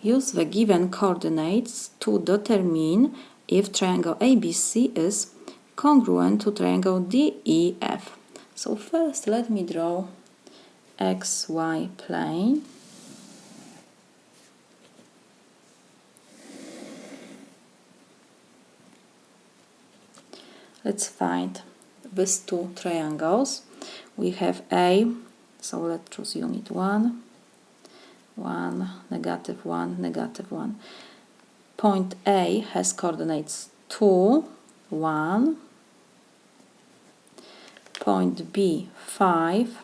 Use the given coordinates to determine if triangle ABC is congruent to triangle DEF. So first let me draw XY plane. Let's find these two triangles. We have A, so let's choose unit 1, 1, negative 1, negative 1. Point A has coordinates 2, 1. Point B, 5,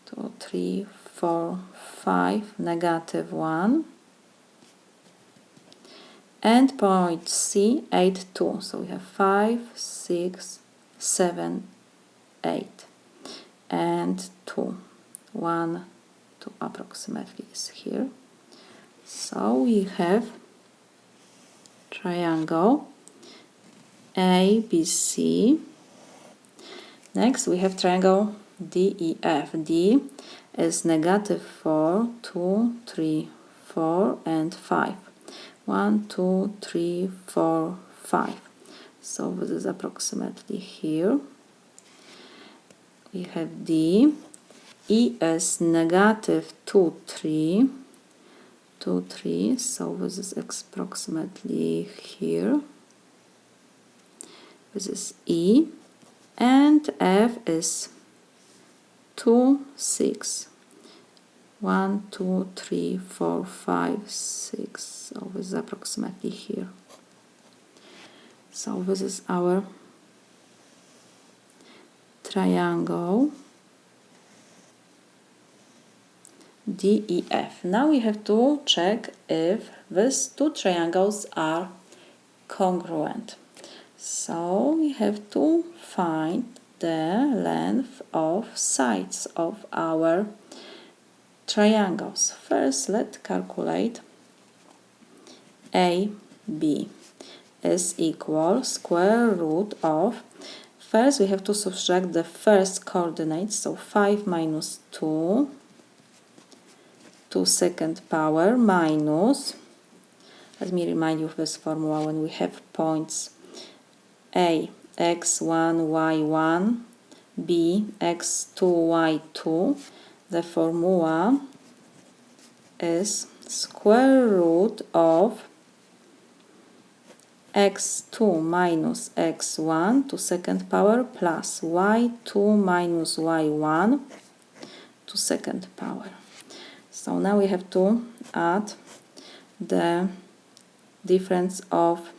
2, 3, 4, 5, negative 1. And point C, 8, 2. So we have 5, 6, 7, 8. And 2. 1, 2 approximately is here. So we have triangle ABC. Next we have triangle DEF. D is negative 4, 2, 3, 4 and 5. 1, 2, 3, 4, 5. So this is approximately here. We have D. E is negative 2, 3. 2, 3. So this is approximately here. This is E. And F is 2, 6. 1, 2, 3, 4, 5, 6. So this is approximately here. So this is our triangle DEF. Now we have to check if these two triangles are congruent. So we have to find the length of sides of our triangles. First, let's calculate AB is equal square root of, first we have to subtract the first coordinates, so 5 minus 2 to second power minus, let me remind you of this formula when we have points A, x1, y1, B, x2, y2, the formula is square root of x2 minus x1 to second power plus y2 minus y1 to second power. So now we have to add the difference of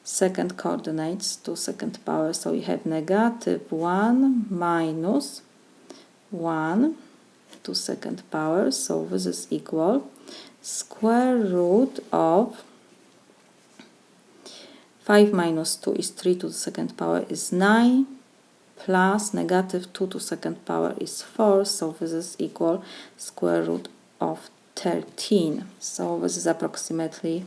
second coordinates to second power. So we have negative 1 minus 1 to second power. So this is equal square root of 5 minus 2 is 3 to the second power is 9 plus negative 2 to second power is 4. So this is equal square root of 13. So this is approximately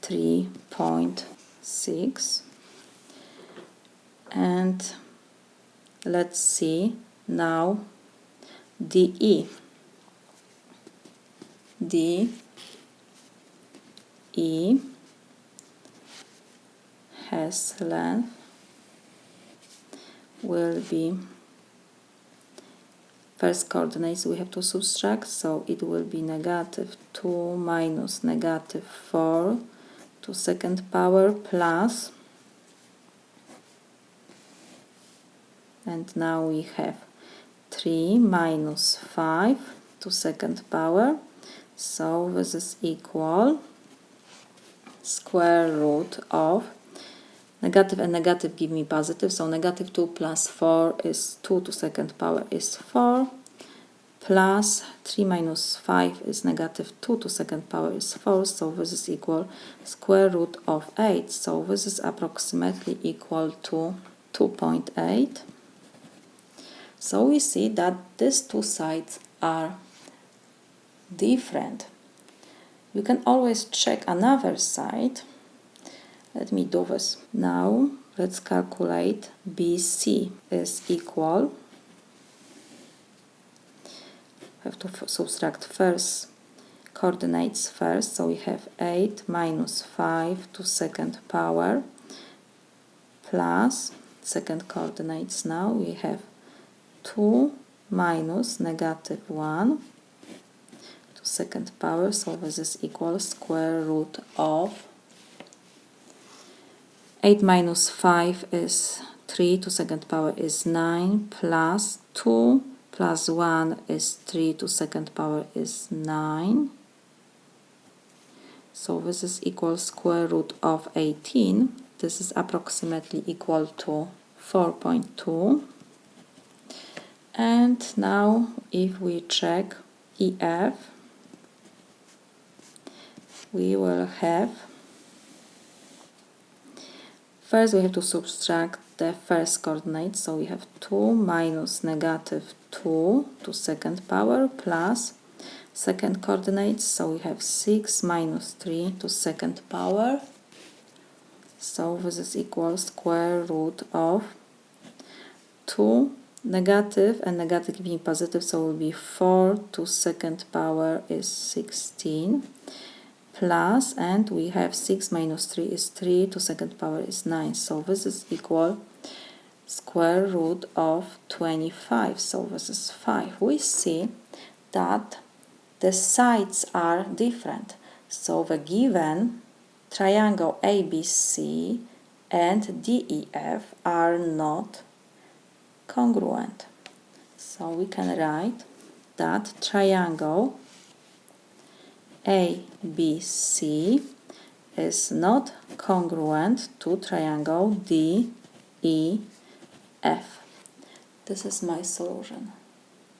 3.6. And let's see now DE. DE has length will be, first coordinates we have to subtract, so it will be negative 2 minus negative 4 to second power plus, and now we have 3 minus 5 to second power, so this is equal square root of negative and negative give me positive, so negative 2 plus 4 is 2 to second power is 4, plus 3 minus 5 is negative 2 to second power is 4, so this is equal square root of 8, so this is approximately equal to 2.8. So we see that these two sides are different. You can always check another side. Let me do this. Now let's calculate BC is equal. We have to subtract first coordinates first, so we have 8 minus 5 to second power plus second coordinates. Now we have 2 minus negative 1 to second power, so this is equal square root of 8 minus 5 is 3 to second power is 9 plus 2 plus 1 is 3 to second power is 9. So this is equal square root of 18. This is approximately equal to 4.2. And now if we check EF, we will have, first we have to subtract the first coordinate, so we have 2 minus negative 2 to second power plus second coordinates, so we have 6 minus 3 to second power. So this is equal square root of 2 negative and negative being positive, so it will be 4 to second power is 16 plus, and we have 6 minus 3 is 3 to second power is 9, so this is equal square root of 25, so this is 5. We see that the sides are different, so the given triangle ABC and DEF are not congruent. So we can write that triangle ABC is not congruent to triangle DEF. This is my solution.